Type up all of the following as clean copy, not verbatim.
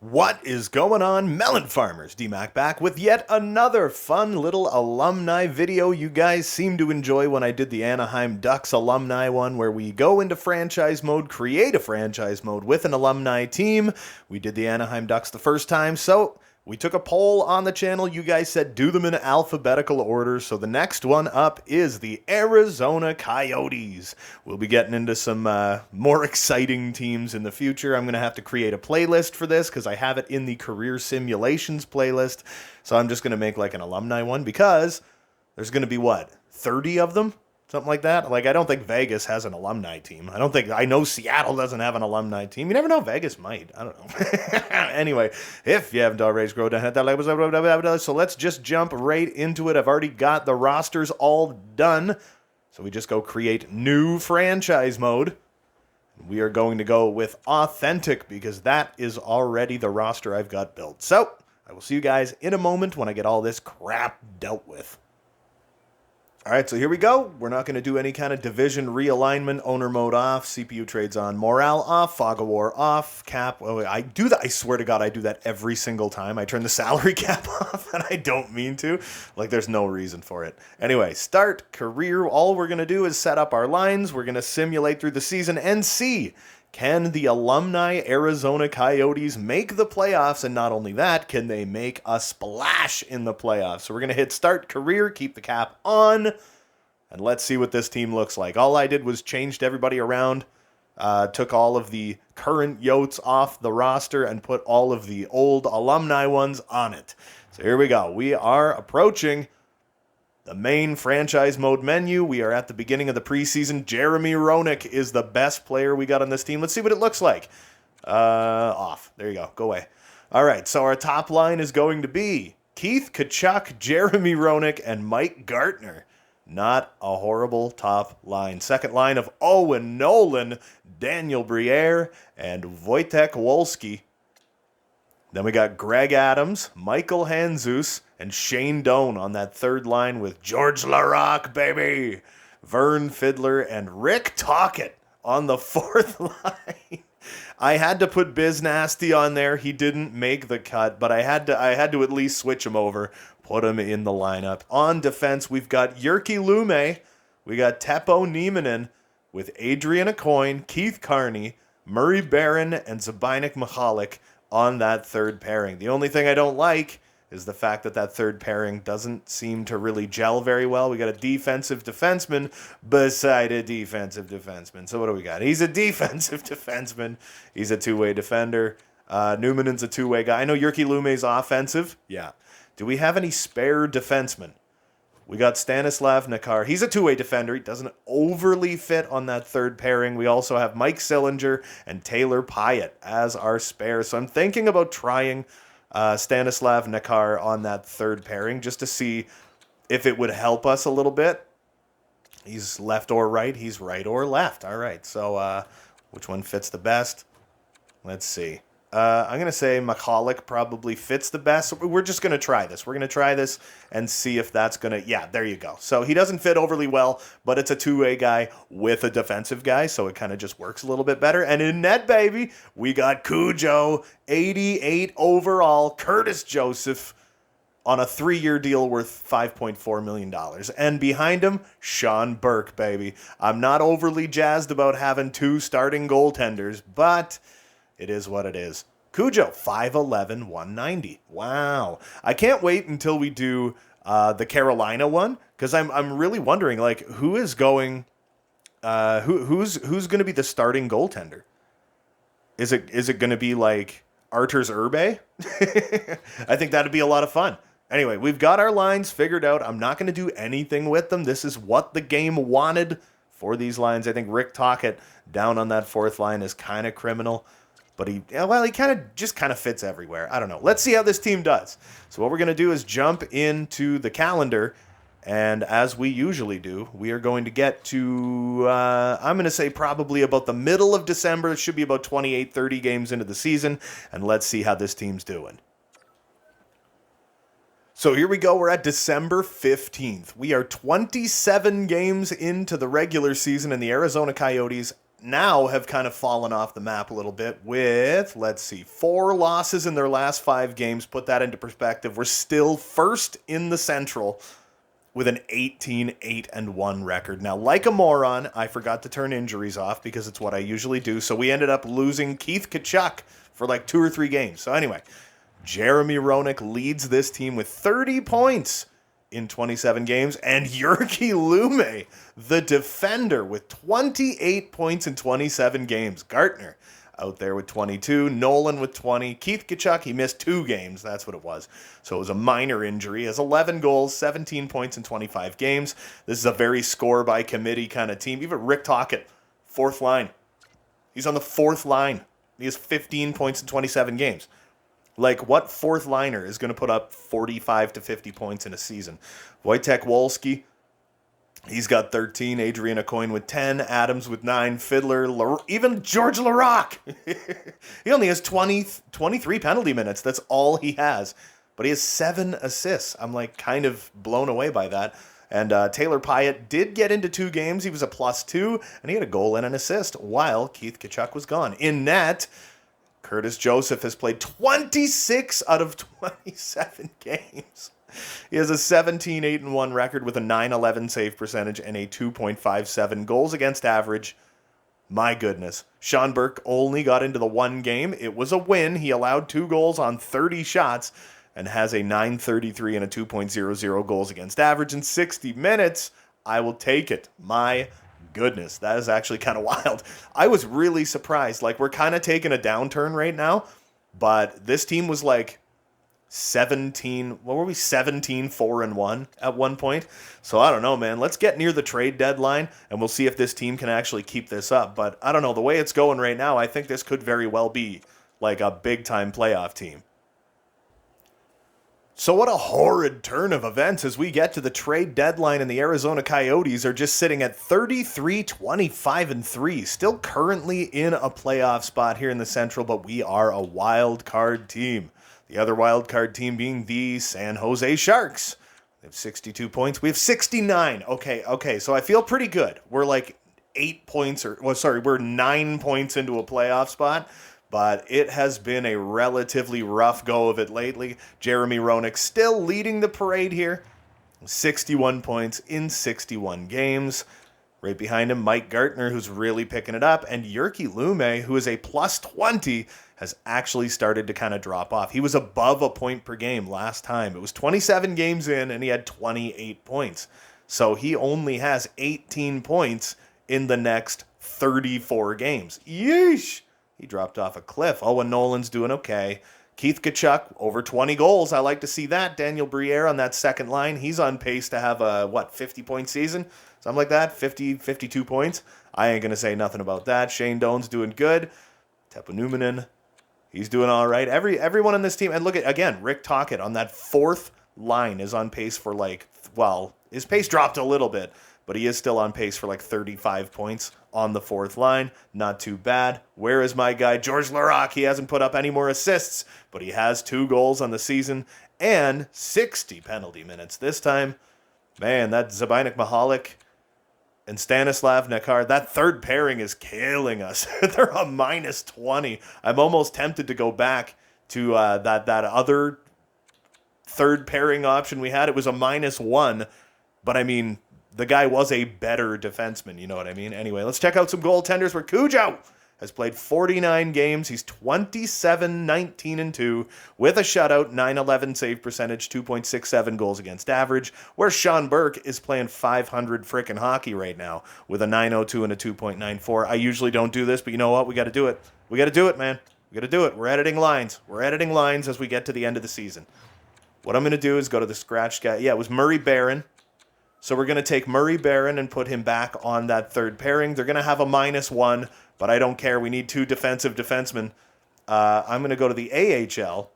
What is going on, melon farmers? D-Mac back with yet another fun little alumni video. You guys seem to enjoy when I did the Anaheim Ducks Alumni one, where we go into franchise mode, create a franchise mode with an alumni team. We did the Anaheim Ducks the first time, so we took a poll on the channel. You guys said do them in alphabetical order, so the next one up is the Arizona Coyotes. We'll be getting into some more exciting teams in the future. I'm going to have to create a playlist for this because I have it in the career simulations playlist. So I'm just going to make like an alumni one because there's going to be, 30 of them? Something like that. Like, I don't think Vegas has an alumni team. I know Seattle doesn't have an alumni team. You never know, Vegas might. I don't know. Anyway, if you haven't already, scroll down, hit that like, so let's just jump right into it. I've already got the rosters all done. So we just go create new franchise mode. We are going to go with authentic because that is already the roster I've got built. So I will see you guys in a moment when I get all this crap dealt with. All right, so here we go. We're not going to do any kind of division realignment. Owner mode off, CPU trades on, morale off, fog of war off, cap. Well, I do that. I swear to God, I do that every single time. I turn the salary cap off, and I don't mean to. Like, there's no reason for it. Anyway, start, career. All we're going to do is set up our lines. We're going to simulate through the season and see, can the alumni Arizona Coyotes make the playoffs? And not only that, can they make a splash in the playoffs? So we're going to hit start career, keep the cap on, and let's see what this team looks like. All I did was changed everybody around, took all of the current Yotes off the roster and put all of the old alumni ones on it. So here we go. We are approaching the main franchise mode menu. We are at the beginning of the preseason. Jeremy Roenick is the best player we got on this team. Let's see what it looks like. Off. There you go. Go away. All right, so our top line is going to be Keith Tkachuk, Jeremy Roenick, and Mike Gartner. Not a horrible top line. Second line of Owen Nolan, Daniel Briere, and Wojtek Wolski. Then we got Greg Adams, Michael Handzus, and Shane Doan on that third line with George Larocque, baby, Vern Fiddler, and Rick Tocchet on the fourth line. I had to put Biz Nasty on there. He didn't make the cut, but I had to at least switch him over, put him in the lineup. On defense, we've got Jyrki Lume, we got Teppo Nieminen with Adrian Aucoin, Keith Carney, Murray Barron, and Zbigniew Michalek on that third pairing. The only thing I don't like is the fact that that third pairing doesn't seem to really gel very well. We got a defensive defenseman beside a defensive defenseman. So what do we got? He's a defensive defenseman. He's a two-way defender. Newman's a two-way guy. I know Jyrki Lume's offensive. Yeah. Do we have any spare defensemen? We got Stanislav Nakar. He's a two-way defender. He doesn't overly fit on that third pairing. We also have Mike Sillinger and Taylor Pyatt as our spares. So I'm thinking about trying Stanislav Nakar on that third pairing just to see if it would help us a little bit. He's left or right. He's right or left. All right. So which one fits the best? Let's see. I'm going to say Michalek probably fits the best. So we're just going to try this. We're going to try this and see if that's going to... Yeah, there you go. So he doesn't fit overly well, but it's a two-way guy with a defensive guy, so it kind of just works a little bit better. And in net, baby, we got Cujo, 88 overall, Curtis Joseph on a 3-year deal worth $5.4 million. And behind him, Sean Burke, baby. I'm not overly jazzed about having two starting goaltenders, but... it is what it is. Cujo, 5'11", 190. Wow. I can't wait until we do the Carolina one, because I'm really wondering, like, who is going, who's going to be the starting goaltender? Is it going to be like Arturs Urbe? I think that'd be a lot of fun. Anyway, we've got our lines figured out. I'm not going to do anything with them. This is what the game wanted for these lines. I think Rick Tocchet down on that fourth line is kind of criminal. But he kind of fits everywhere. I don't know. Let's see how this team does. So what we're going to do is jump into the calendar. And as we usually do, we are going to get to, I'm going to say probably about the middle of December. It should be about 28, 30 games into the season. And let's see how this team's doing. So here we go. We're at December 15th. We are 27 games into the regular season, and the Arizona Coyotes now have kind of fallen off the map a little bit with, let's see, 4 losses in their last 5 games. Put that into perspective. We're still first in the Central with an 18-8-1 record. Now, like a moron, I forgot to turn injuries off because it's what I usually do. So we ended up losing Keith Tkachuk for like 2 or 3 games. So anyway, Jeremy Roenick leads this team with 30 points in 27 games, and Jyrki Lumme, the defender, with 28 points in 27 games. Gartner out there with 22, Nolan with 20, Keith Tkachuk, he missed 2 games, that's what it was. So it was a minor injury, has 11 goals, 17 points in 25 games. This is a very score-by-committee kind of team. Even Rick Tocchet, 4th line. He's on the 4th line. He has 15 points in 27 games. Like, what 4th liner is going to put up 45 to 50 points in a season? Wojtek Wolski, he's got 13. Adrian Aucoin with 10. Adams with 9. Fiddler, even George Laraque. He only has 23 penalty minutes. That's all he has. But he has 7 assists. I'm, like, kind of blown away by that. And Taylor Pyatt did get into 2 games. He was a +2, and he had a goal and an assist while Keith Tkachuk was gone. In net, Curtis Joseph has played 26 out of 27 games. He has a 17-8-1 record with a .911 save percentage and a 2.57 goals against average. My goodness. Sean Burke only got into the 1 game. It was a win. He allowed 2 goals on 30 shots and has a .933 and a 2.00 goals against average in 60 minutes. I will take it. My goodness, that is actually kind of wild. I was really surprised. Like, we're kind of taking a downturn right now, but this team was like 17-4-1 at one point. So I don't know, man. Let's get near the trade deadline and we'll see if this team can actually keep this up. But I don't know, the way it's going right now, I think this could very well be like a big time playoff team. So what a horrid turn of events as we get to the trade deadline, and the Arizona Coyotes are just sitting at 33-25-3, still currently in a playoff spot here in the Central, but we are a wild card team. The other wild card team being the San Jose Sharks. They have 62 points. We have 69. Okay, so I feel pretty good. We're like 8 points, we're 9 points into a playoff spot. But it has been a relatively rough go of it lately. Jeremy Roenick still leading the parade here. 61 points in 61 games. Right behind him, Mike Gartner, who's really picking it up. And Jyrki Lumme, who is a +20, has actually started to kind of drop off. He was above a point per game last time. It was 27 games in, and he had 28 points. So he only has 18 points in the next 34 games. Yeesh! He dropped off a cliff. Owen Nolan's doing okay. Keith Tkachuk, over 20 goals. I like to see that. Daniel Briere on that second line. He's on pace to have a, 50-point season? Something like that? 50, 52 points? I ain't going to say nothing about that. Shane Doan's doing good. Teppo Numminen, he's doing all right. Everyone on this team. And look at, again, Rick Tocchet on that 4th line is on pace for his pace dropped a little bit, but he is still on pace for 35 points on the 4th line. Not too bad. Where is my guy, George Laraque? He hasn't put up any more assists, but he has 2 goals on the season and 60 penalty minutes this time. Man, that Zbynek Mahalik and Stanislav Nekar, that third pairing is killing us. They're a -20. I'm almost tempted to go back to that other third pairing option we had. It was a -1, but I mean, the guy was a better defenseman, you know what I mean? Anyway, let's check out some goaltenders where Cujo has played 49 games. He's 27-19-2 with a shutout, .911 save percentage, 2.67 goals against average, where Sean Burke is playing 500 frickin' hockey right now with a .902 and a 2.94. I usually don't do this, but you know what? We got to do it. We got to do it, man. We got to do it. We're editing lines. We're editing lines as we get to the end of the season. What I'm going to do is go to the scratch guy. Yeah, it was Murray Barron. So we're going to take Murray Barron and put him back on that third pairing. They're going to have a -1, but I don't care. We need 2 defensive defensemen. I'm going to go to the AHL,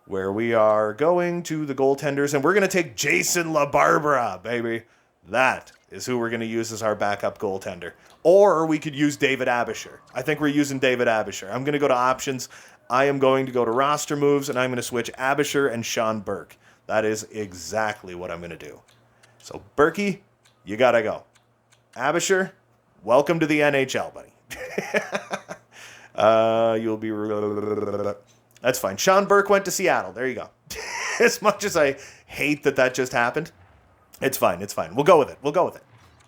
where we are going to the goaltenders, and we're going to take Jason LaBarbera, baby. That is who we're going to use as our backup goaltender. Or we could use David Abisher. I think we're using David Abisher. I'm going to go to options. I am going to go to roster moves, and I'm going to switch Abisher and Sean Burke. That is exactly what I'm going to do. So, Berkey, you got to go. Abisher, welcome to the NHL, buddy. You'll be... That's fine. Sean Burke went to Seattle. There you go. As much as I hate that just happened, it's fine. It's fine. We'll go with it.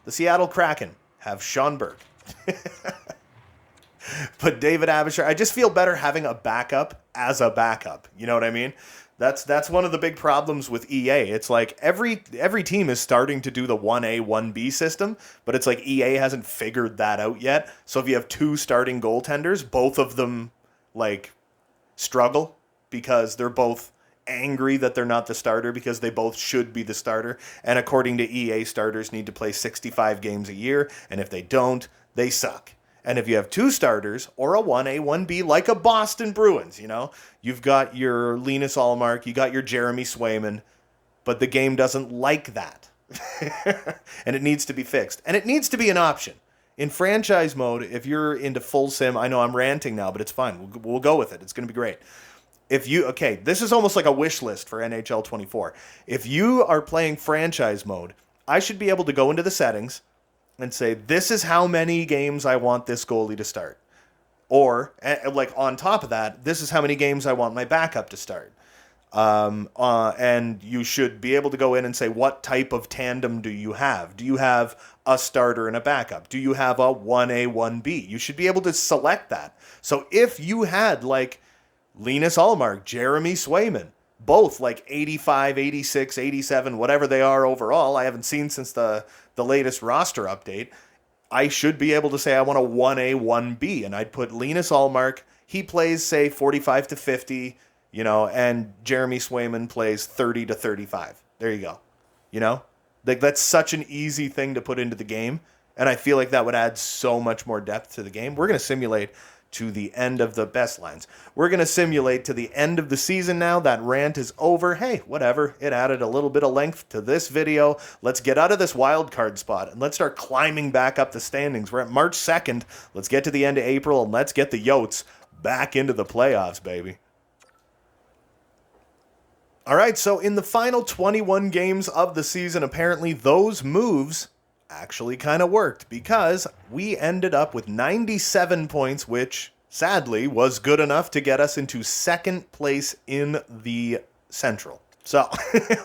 The Seattle Kraken have Sean Burke. But David Abisher, I just feel better having a backup as a backup. You know what I mean? That's one of the big problems with EA. It's like every team is starting to do the 1A, 1B system, but it's like EA hasn't figured that out yet. So if you have two starting goaltenders, both of them like struggle because they're both angry that they're not the starter because they both should be the starter. And according to EA, starters need to play 65 games a year, and if they don't, they suck. And if you have two starters or a 1A, 1B, like a Boston Bruins, you know, you've got your Linus Ullmark, you got your Jeremy Swayman, but the game doesn't like that. And it needs to be fixed. And it needs to be an option. In franchise mode, if you're into full sim, I know I'm ranting now, but it's fine. We'll go with it. It's going to be great. This is almost like a wish list for NHL 24. If you are playing franchise mode, I should be able to go into the settings and say, this is how many games I want this goalie to start. Or, like, on top of that, this is how many games I want my backup to start. And you should be able to go in and say, what type of tandem do you have? Do you have a starter and a backup? Do you have a 1A, 1B? You should be able to select that. So if you had, like, Linus Ullmark, Jeremy Swayman, both like 85, 86, 87, whatever they are overall, I haven't seen since the latest roster update, I should be able to say I want a 1A, 1B, and I'd put Linus Ullmark, he plays, say, 45 to 50, you know, and Jeremy Swayman plays 30 to 35. There you go. You know? Like, that's such an easy thing to put into the game, and I feel like that would add so much more depth to the game. We're going to simulate to the end of the best lines. We're going to simulate to the end of the season now. That rant is over. Hey, whatever. It added a little bit of length to this video. Let's get out of this wild card spot and let's start climbing back up the standings. We're at March 2nd. Let's get to the end of April and let's get the Yotes back into the playoffs, baby. All right, so in the final 21 games of the season, apparently those moves actually kind of worked because we ended up with 97 points, which sadly was good enough to get us into second place in the Central. So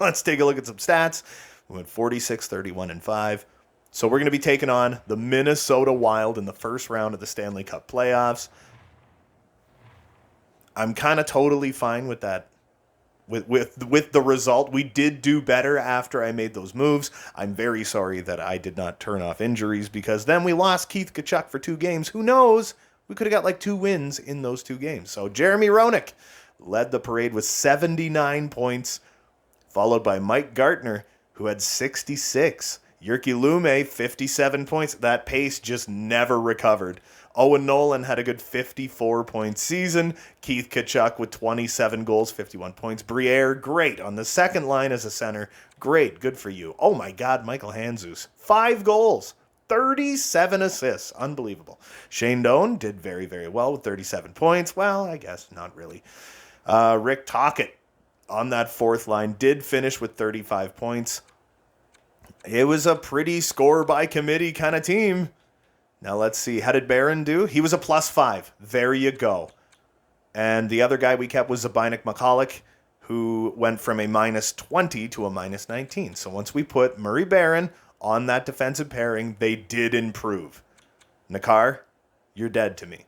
let's take a look at some stats. We went 46, 31, and 5. So we're going to be taking on the Minnesota Wild in the first round of the Stanley Cup playoffs. I'm kind of totally fine with that. With the result. We did do better after I made those moves. I'm very sorry that I did not turn off injuries because then we lost Keith Tkachuk for 2 games. Who knows? We could have got like 2 wins in those 2 games. So Jeremy Roenick led the parade with 79 points, followed by Mike Gartner, who had 66. Jyrki Lumme, 57 points. That pace just never recovered. Owen Nolan had a good 54-point season. Keith Tkachuk with 27 goals, 51 points. Briere, great. On the second line as a center, great. Good for you. Oh my God, Michael Handzus, 5 goals, 37 assists. Unbelievable. Shane Doan did very, very well with 37 points. Well, I guess not really. Rick Tocchet on that fourth line did finish with 35 points. It was a pretty score-by-committee kind of team. Now let's see. How did Barron do? He was a +5. There you go. And the other guy we kept was Zbynek McCulloch, who went from a -20 to a -19. So once we put Murray Barron on that defensive pairing, they did improve. Nakar, you're dead to me.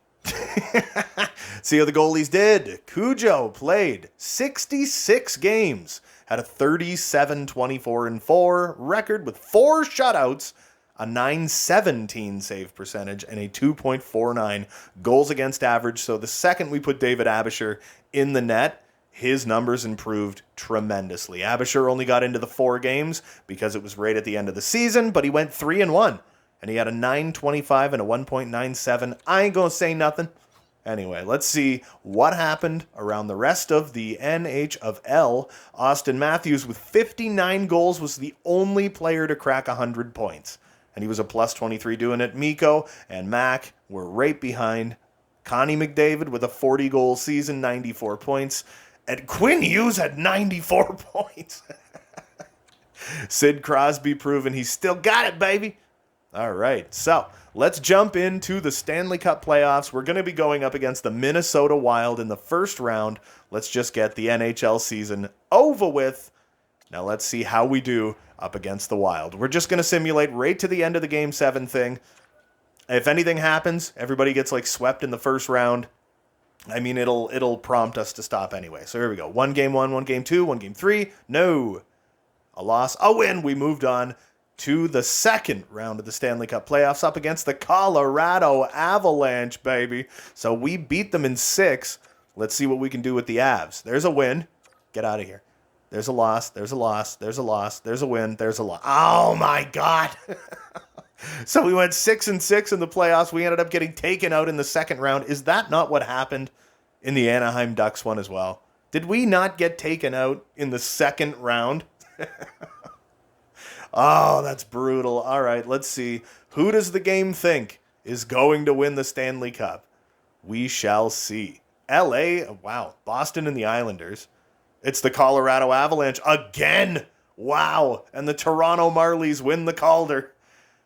See how the goalies did. Cujo played 66 games, had a 37-24-4 record with 4 shutouts, a .917 save percentage, and a 2.49 goals against average. So the second we put David Abisher in the net, his numbers improved tremendously. Abisher only got into the 4 games because it was right at the end of the season, but he went 3-1, and he had a .925 and a 1.97. I ain't gonna say nothing. Anyway, let's see what happened around the rest of the NHL. Austin Matthews with 59 goals was the only player to crack 100 points. And he was a +23 doing it. Mikko and Mac were right behind. Connie McDavid with a 40-goal season, 94 points. And Quinn Hughes had 94 points. Sid Crosby proving he's still got it, baby. All right, so let's jump into the Stanley Cup playoffs. We're going to be going up against the Minnesota Wild in the first round. Let's just get the NHL season over with. Now let's see how we do up against the Wild. We're just going to simulate right to the end of the Game 7 thing. If anything happens, everybody gets like swept in the first round. I mean, it'll prompt us to stop anyway. So here we go. 1 game 1, 1 game 2, 1 game 3. No. A loss, a win. We moved on to the second round of the Stanley Cup playoffs up against the Colorado Avalanche, baby. So we beat them in 6. Let's see what we can do with the Avs. There's a win. Get out of here. There's a loss. There's a loss. There's a loss. There's a win. There's a loss. Oh, my God. So we went 6-6 in the playoffs. We ended up getting taken out in the second round. Is that not what happened in the Anaheim Ducks one as well? Did we not get taken out in the second round? Oh, that's brutal. All right, let's see. Who does the game think is going to win the Stanley Cup? We shall see. LA, wow. Boston and the Islanders. It's the Colorado Avalanche again. Wow. And the Toronto Marlies win the Calder.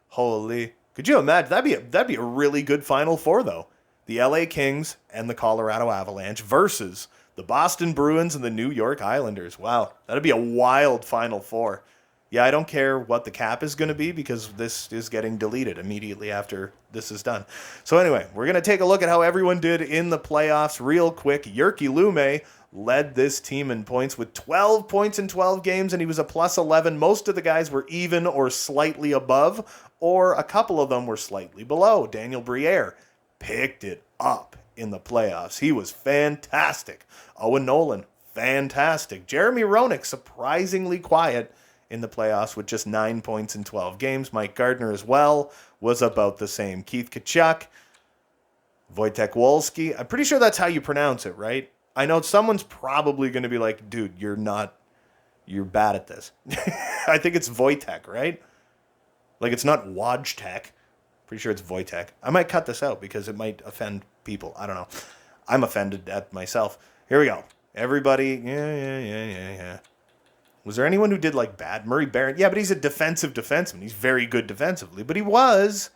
Holy. Could you imagine? That'd be a really good Final Four, though. The LA Kings and the Colorado Avalanche versus the Boston Bruins and the New York Islanders. Wow. That'd be a wild Final Four. Yeah, I don't care what the cap is going to be because this is getting deleted immediately after this is done. So anyway, we're going to take a look at how everyone did in the playoffs real quick. Jyrki Lumme led this team in points with 12 points in 12 games, and he was a plus 11. Most of the guys were even or slightly above, or a couple of them were slightly below. Daniel Briere picked it up in the playoffs. He was fantastic. Owen Nolan, fantastic. Jeremy Roenick, surprisingly quiet in the playoffs with just 9 points in 12 games. Mike Gardner as well was about the same. Keith Tkachuk, Wojtek Wolski. I'm pretty sure that's how you pronounce it, right? I know someone's probably going to be like, dude, you're bad at this. I think it's Wojtek, right? Like, it's not Wojtek. Pretty sure it's Wojtek. I might cut this out because it might offend people. I don't know. I'm offended at myself. Here we go. Everybody, yeah. Was there anyone who did, like, bad? Murray Barron? Yeah, but he's a defensive defenseman. He's very good defensively. But he was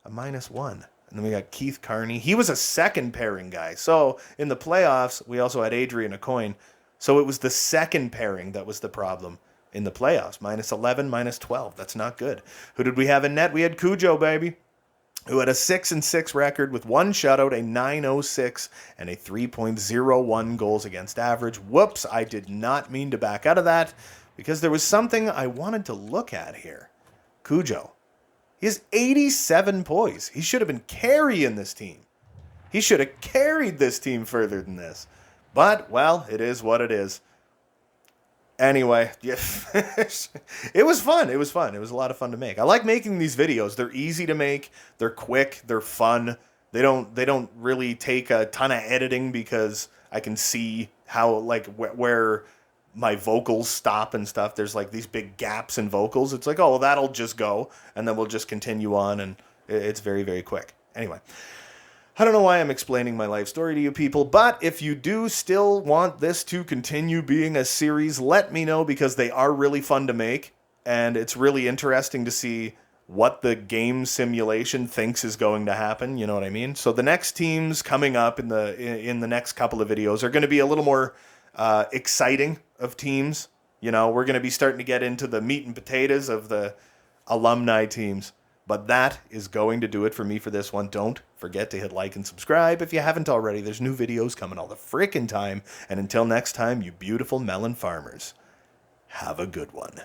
a -1. And then we got Keith Carney. He was a second pairing guy. So in the playoffs, we also had Adrian Aucoin. So it was the second pairing that was the problem in the playoffs. -11, -12. That's not good. Who did we have in net? We had Cujo, baby, who had a 6-6 record with 1 shutout, a .906, and a 3.01 goals against average. Whoops, I did not mean to back out of that because there was something I wanted to look at here. Cujo. He has 87 points. He should have been carrying this team. He should have carried this team further than this. But, well, it is what it is. Anyway, yeah, it was fun. It was fun. It was a lot of fun to make. I like making these videos. They're easy to make. They're quick. They're fun. They don't really take a ton of editing because I can see how, like, where my vocals stop and stuff. There's like these big gaps in vocals. It's like, oh, well, that'll just go, and then we'll just continue on, and it's very, very quick. Anyway, I don't know why I'm explaining my life story to you people, but if you do still want this to continue being a series, let me know because they are really fun to make, and it's really interesting to see what the game simulation thinks is going to happen. You know what I mean? So the next teams coming up in the next couple of videos are going to be a little more exciting of teams. You know, we're going to be starting to get into the meat and potatoes of the alumni teams. But that is going to do it for me for this one. Don't forget to hit like and subscribe if you haven't already. There's new videos coming all the frickin' time. And until next time, you beautiful melon farmers, have a good one.